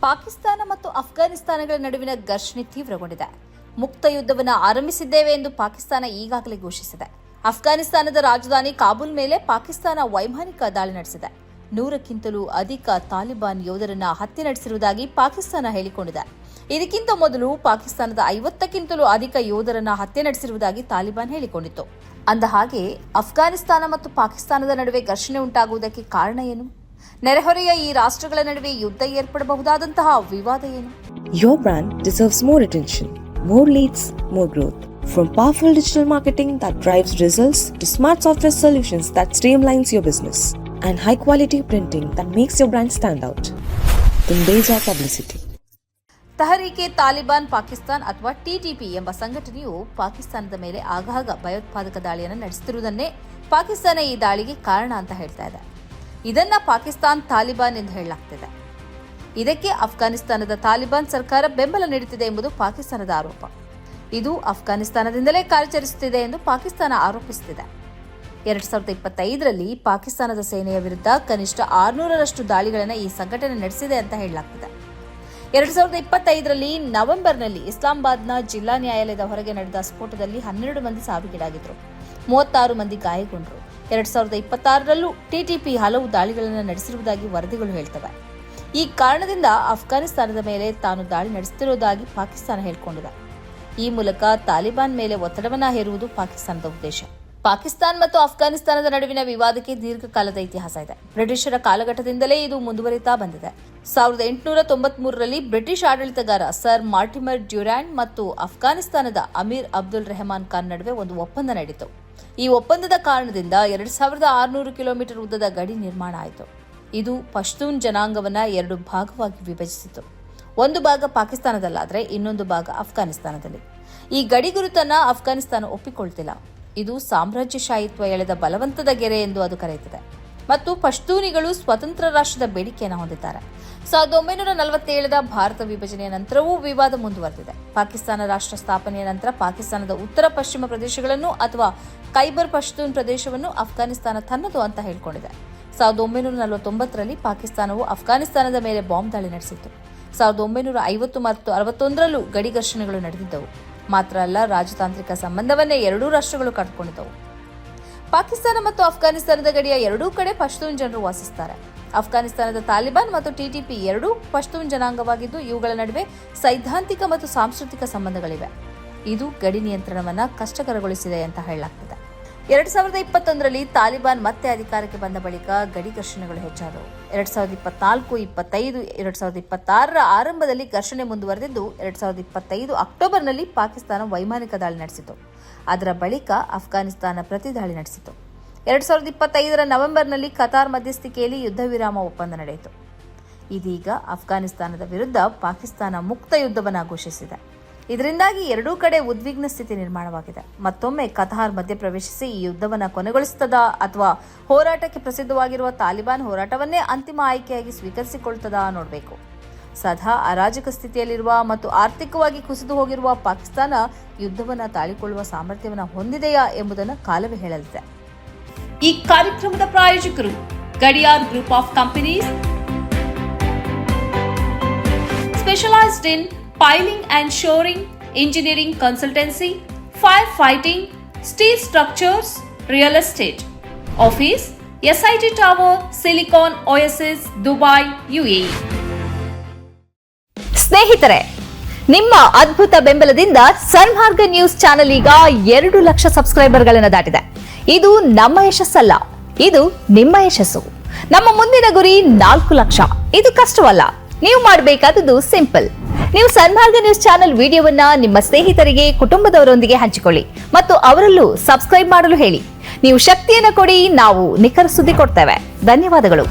ಪಾಕಿಸ್ತಾನ ಮತ್ತು ಅಫ್ಘಾನಿಸ್ತಾನಗಳ ನಡುವಿನ ಘರ್ಷಣೆ ತೀವ್ರಗೊಂಡಿದೆ. ಮುಕ್ತ ಯುದ್ಧವನ್ನು ಆರಂಭಿಸಿದ್ದೇವೆ ಎಂದು ಪಾಕಿಸ್ತಾನ ಈಗಾಗಲೇ ಘೋಷಿಸಿದೆ. ಅಫ್ಘಾನಿಸ್ತಾನದ ರಾಜಧಾನಿ ಕಾಬೂಲ್ ಮೇಲೆ ಪಾಕಿಸ್ತಾನ ವೈಮಾನಿಕ ದಾಳಿ ನಡೆಸಿದೆ. 100ಕ್ಕಿಂತಲೂ ಅಧಿಕ ತಾಲಿಬಾನ್ ಯೋಧರನ್ನ ಹತ್ಯೆ ನಡೆಸಿರುವುದಾಗಿ ಪಾಕಿಸ್ತಾನ ಹೇಳಿಕೊಂಡಿದೆ. ಇದಕ್ಕಿಂತ ಮೊದಲು ಪಾಕಿಸ್ತಾನದ 50ಕ್ಕಿಂತಲೂ ಅಧಿಕ ಯೋಧರನ್ನ ಹತ್ಯೆ ನಡೆಸಿರುವುದಾಗಿ ತಾಲಿಬಾನ್ ಹೇಳಿಕೊಂಡಿತ್ತು. ಅಂದಹಾಗೆ ಅಫ್ಘಾನಿಸ್ತಾನ ಮತ್ತು ಪಾಕಿಸ್ತಾನದ ನಡುವೆ ಘರ್ಷಣೆ ಉಂಟಾಗುವುದಕ್ಕೆ ಕಾರಣ ಏನು? ನೆರೆಹೊರೆಯ ಈ ರಾಷ್ಟ್ರಗಳ ನಡುವೆ ಯುದ್ಧ ಏರ್ಪಡಬಹುದಾದಂತಹ ವಿವಾದ ಏನು? Your brand deserves more attention, more leads, more growth. From powerful digital marketing that drives results to smart software solutions that streamlines your business and high quality printing that makes your brand stand out. Tundeja Publicity. ತಹರೀಕೆ Taliban Pakistan ಅಥವಾ TTP ಎಂಬ ಸಂಘಟನೆಯು ಪಾಕಿಸ್ತಾನದ ಮೇಲೆ ಆಗಾಗ ಭಯೋತ್ಪಾದಕ ದಾಳಿಯನ್ನು ನಡೆಸುತ್ತಿರುವುದನ್ನೇ ಪಾಕಿಸ್ತಾನ ಈ ದಾಳಿಗೆ ಕಾರಣ ಅಂತ ಹೇಳ್ತಾ ಇದೆ. ಇದನ್ನ ಪಾಕಿಸ್ತಾನ್ ತಾಲಿಬಾನ್ ಎಂದು ಹೇಳಲಾಗ್ತಿದೆ. ಇದಕ್ಕೆ ಅಫ್ಘಾನಿಸ್ತಾನದ ತಾಲಿಬಾನ್ ಸರ್ಕಾರ ಬೆಂಬಲ ನೀಡುತ್ತಿದೆ ಎಂಬುದು ಪಾಕಿಸ್ತಾನದ ಆರೋಪ. ಇದು ಅಫ್ಘಾನಿಸ್ತಾನದಿಂದಲೇ ಕಾರ್ಯಾಚರಿಸುತ್ತಿದೆ ಎಂದು ಪಾಕಿಸ್ತಾನ ಆರೋಪಿಸುತ್ತಿದೆ. 2025ರಲ್ಲಿ ಪಾಕಿಸ್ತಾನದ ಸೇನೆಯ ವಿರುದ್ಧ ಕನಿಷ್ಠ 600ರಷ್ಟು ದಾಳಿಗಳನ್ನು ಈ ಸಂಘಟನೆ ನಡೆಸಿದೆ ಅಂತ ಹೇಳಲಾಗ್ತಿದೆ. 2025ರಲ್ಲಿ ನವೆಂಬರ್ನಲ್ಲಿ ಇಸ್ಲಾಮಾಬಾದ್ನ ಜಿಲ್ಲಾ ನ್ಯಾಯಾಲಯದ ಹೊರಗೆ ನಡೆದ ಸ್ಫೋಟದಲ್ಲಿ 12 ಮಂದಿ ಸಾವಿಗೀಡಾಗಿದ್ದರು, 36 ಮಂದಿ ಗಾಯಗೊಂಡರು. 2026ರಲ್ಲೂ ಟಿಟಿಪಿ ಹಲವು ದಾಳಿಗಳನ್ನು ನಡೆಸಿರುವುದಾಗಿ ವರದಿಗಳು ಹೇಳ್ತವೆ. ಈ ಕಾರಣದಿಂದ ಅಫ್ಘಾನಿಸ್ತಾನದ ಮೇಲೆ ತಾನು ದಾಳಿ ನಡೆಸುತ್ತಿರುವುದಾಗಿ ಪಾಕಿಸ್ತಾನ ಹೇಳಿಕೊಂಡಿದೆ. ಈ ಮೂಲಕ ತಾಲಿಬಾನ್ ಮೇಲೆ ಒತ್ತಡವನ್ನ ಹೇರುವುದು ಪಾಕಿಸ್ತಾನದ ಉದ್ದೇಶ. ಪಾಕಿಸ್ತಾನ ಮತ್ತು ಅಫ್ಘಾನಿಸ್ತಾನದ ನಡುವಿನ ವಿವಾದಕ್ಕೆ ದೀರ್ಘಕಾಲದ ಇತಿಹಾಸ ಇದೆ. ಬ್ರಿಟಿಷರ ಕಾಲಘಟ್ಟದಿಂದಲೇ ಇದು ಮುಂದುವರಿತಾ ಬಂದಿದೆ. 1893ರಲ್ಲಿ ಬ್ರಿಟಿಷ್ ಆಡಳಿತಗಾರ ಸರ್ ಮಾರ್ಟಿಮರ್ ಡ್ಯೂರಾಂಡ್ ಮತ್ತು ಅಫ್ಘಾನಿಸ್ತಾನದ ಅಮೀರ್ ಅಬ್ದುಲ್ ರೆಹಮಾನ್ ಖಾನ್ ನಡುವೆ ಒಂದು ಒಪ್ಪಂದ ನಡೆಯಿತು. ಈ ಒಪ್ಪಂದದ ಕಾರಣದಿಂದ 2600 ಕಿಲೋಮೀಟರ್ ಉದ್ದದ ಗಡಿ ನಿರ್ಮಾಣ ಆಯಿತು. ಇದು ಪಶ್ತೂನ್ ಜನಾಂಗವನ್ನ 2 ಭಾಗವಾಗಿ ವಿಭಜಿಸಿತು. ಒಂದು ಭಾಗ ಪಾಕಿಸ್ತಾನದಲ್ಲಾದರೆ ಇನ್ನೊಂದು ಭಾಗ ಅಫ್ಘಾನಿಸ್ತಾನದಲ್ಲಿ. ಈ ಗಡಿ ಗುರುತನ್ನ ಅಫ್ಘಾನಿಸ್ತಾನ ಒಪ್ಪಿಕೊಳ್ತಿಲ್ಲ. ಇದು ಸಾಮ್ರಾಜ್ಯಶಾಹಿತ್ವ ಎಳೆದ ಬಲವಂತದ ಗೆರೆ ಎಂದು ಅದು ಕರೆಯುತ್ತದೆ ಮತ್ತು ಪಶ್ತೂನಿಗಳು ಸ್ವತಂತ್ರ ರಾಷ್ಟ್ರದ ಬೇಡಿಕೆಯನ್ನು ಹೊಂದಿದ್ದಾರೆ. 1947ರ ಭಾರತ ವಿಭಜನೆಯ ನಂತರವೂ ವಿವಾದ ಮುಂದುವರೆದಿದೆ. ಪಾಕಿಸ್ತಾನ ರಾಷ್ಟ್ರ ಸ್ಥಾಪನೆಯ ನಂತರ ಪಾಕಿಸ್ತಾನದ ಉತ್ತರ ಪಶ್ಚಿಮ ಪ್ರದೇಶಗಳನ್ನು ಅಥವಾ ಖೈಬರ್ ಪಶ್ತೂನ್ ಪ್ರದೇಶವನ್ನು ಅಫ್ಘಾನಿಸ್ತಾನ ತನ್ನದು ಅಂತ ಹೇಳಿಕೊಂಡಿದೆ. 1949ರಲ್ಲಿ ಪಾಕಿಸ್ತಾನವು ಅಫ್ಘಾನಿಸ್ತಾನದ ಮೇಲೆ ಬಾಂಬ್ ದಾಳಿ ನಡೆಸಿತ್ತು. 1950 ಮತ್ತು 61ರಲ್ಲೂ ಗಡಿ ಘರ್ಷಣೆಗಳು ನಡೆದಿದ್ದವು. ಮಾತ್ರ ಅಲ್ಲ, ರಾಜತಾಂತ್ರಿಕ ಸಂಬಂಧವನ್ನೇ ಎರಡೂ ರಾಷ್ಟ್ರಗಳು ಕಟ್ಟಿಕೊಂಡಿದ್ದವು. ಪಾಕಿಸ್ತಾನ ಮತ್ತು ಅಫ್ಘಾನಿಸ್ತಾನದ ಗಡಿಯ ಎರಡೂ ಕಡೆ ಪಶ್ತೂನ್ ಜನರು ವಾಸಿಸುತ್ತಾರೆ. ಅಫ್ಘಾನಿಸ್ತಾನದ ತಾಲಿಬಾನ್ ಮತ್ತು ಟಿಟಿಪಿ ಎರಡೂ ಪಶ್ತೂನ್ ಜನಾಂಗವಾಗಿದ್ದು ಇವುಗಳ ನಡುವೆ ಸೈದ್ಧಾಂತಿಕ ಮತ್ತು ಸಾಂಸ್ಕೃತಿಕ ಸಂಬಂಧಗಳಿವೆ. ಇದು ಗಡಿ ನಿಯಂತ್ರಣವನ್ನು ಕಷ್ಟಕರಗೊಳಿಸಿದೆ ಅಂತ ಹೇಳಲಾಗ್ತದೆ. 2021ರಲ್ಲಿ ತಾಲಿಬಾನ್ ಮತ್ತೆ ಅಧಿಕಾರಕ್ಕೆ ಬಂದ ಬಳಿಕ ಗಡಿ ಘರ್ಷಣೆಗಳು ಹೆಚ್ಚಾದವು. 2024, 25, 2026ರ ಆರಂಭದಲ್ಲಿ ಘರ್ಷಣೆ ಮುಂದುವರೆದಿದ್ದು 2025 ಅಕ್ಟೋಬರ್ನಲ್ಲಿ ಪಾಕಿಸ್ತಾನ ವೈಮಾನಿಕ ದಾಳಿ ನಡೆಸಿತು. ಅದರ ಬಳಿಕ ಅಫ್ಘಾನಿಸ್ತಾನ ಪ್ರತಿ ದಾಳಿ ನಡೆಸಿತು. 2025ರ ನವೆಂಬರ್ನಲ್ಲಿ ಕತಾರ್ ಮಧ್ಯಸ್ಥಿಕೆಯಲ್ಲಿ ಯುದ್ಧ ವಿರಾಮ ಒಪ್ಪಂದ ನಡೆಯಿತು. ಇದೀಗ ಅಫ್ಘಾನಿಸ್ತಾನದ ವಿರುದ್ಧ ಪಾಕಿಸ್ತಾನ ಮುಕ್ತ ಯುದ್ಧವನ್ನು ಘೋಷಿಸಿದೆ. ಇದರಿಂದಾಗಿ ಎರಡೂ ಕಡೆ ಉದ್ವಿಗ್ನ ಸ್ಥಿತಿ ನಿರ್ಮಾಣವಾಗಿದೆ. ಮತ್ತೊಮ್ಮೆ ಕತಾರ್ ಮಧ್ಯಪ್ರವೇಶಿಸಿ ಈ ಯುದ್ಧವನ್ನು ಕೊನೆಗೊಳಿಸುತ್ತದಾ ಅಥವಾ ಹೋರಾಟಕ್ಕೆ ಪ್ರಸಿದ್ಧವಾಗಿರುವ ತಾಲಿಬಾನ್ ಹೋರಾಟವನ್ನೇ ಅಂತಿಮ ಆಯ್ಕೆಯಾಗಿ ಸ್ವೀಕರಿಸಿಕೊಳ್ತದಾ ನೋಡಬೇಕು. ಸದಾ ಅರಾಜಕ ಸ್ಥಿತಿಯಲ್ಲಿರುವ ಮತ್ತು ಆರ್ಥಿಕವಾಗಿ ಕುಸಿದು ಹೋಗಿರುವ ಪಾಕಿಸ್ತಾನ ಯುದ್ಧವನ್ನು ತಾಳಿಕೊಳ್ಳುವ ಸಾಮರ್ಥ್ಯವನ್ನು ಹೊಂದಿದೆಯಾ ಎಂಬುದನ್ನು ಕಾಲವೇ ಹೇಳಲಿದೆ. ಈ ಕಾರ್ಯಕ್ರಮದ ಪ್ರಾಯೋಜಕರು Gadiyar group of companies, specialised in piling and shoring, engineering consultancy, firefighting, steel structures, real estate. Office, SIT Tower, Silicon Oasis, Dubai, UAE. ಸ್ನೇಹಿತರೆ, ನಿಮ್ಮ ಅದ್ಭುತ ಬೆಂಬಲದಿಂದ ಸನ್ಮಾರ್ಗ ನ್ಯೂಸ್ ಚಾನೆಲ್ ಈಗ 2 ಲಕ್ಷ ಸಬ್ಸ್ಕ್ರೈಬರ್ಗಳನ್ನು ದಾಟಿದೆ. ಇದು ನಮ್ಮ ಯಶಸ್ಸಲ್ಲ, ಇದು ನಿಮ್ಮ ಯಶಸ್ಸು. ನಮ್ಮ ಮುಂದಿನ ಗುರಿ 4 ಲಕ್ಷ. ಇದು ಕಷ್ಟವಲ್ಲ. ನೀವು ಮಾಡಬೇಕಾದದ್ದು ಸಿಂಪಲ್. ನೀವು ಸನ್ಮಾರ್ಗ ನ್ಯೂಸ್ ಚಾನೆಲ್ ವಿಡಿಯೋವನ್ನ ನಿಮ್ಮ ಸ್ನೇಹಿತರಿಗೆ, ಕುಟುಂಬದವರೊಂದಿಗೆ ಹಂಚಿಕೊಳ್ಳಿ ಮತ್ತು ಅವರಲ್ಲೂ ಸಬ್ಸ್ಕ್ರೈಬ್ ಮಾಡಲು ಹೇಳಿ. ನೀವು ಶಕ್ತಿಯನ್ನು ಕೊಡಿ, ನಾವು ನಿಖರ ಸುದ್ದಿ ಕೊಡ್ತೇವೆ. ಧನ್ಯವಾದಗಳು.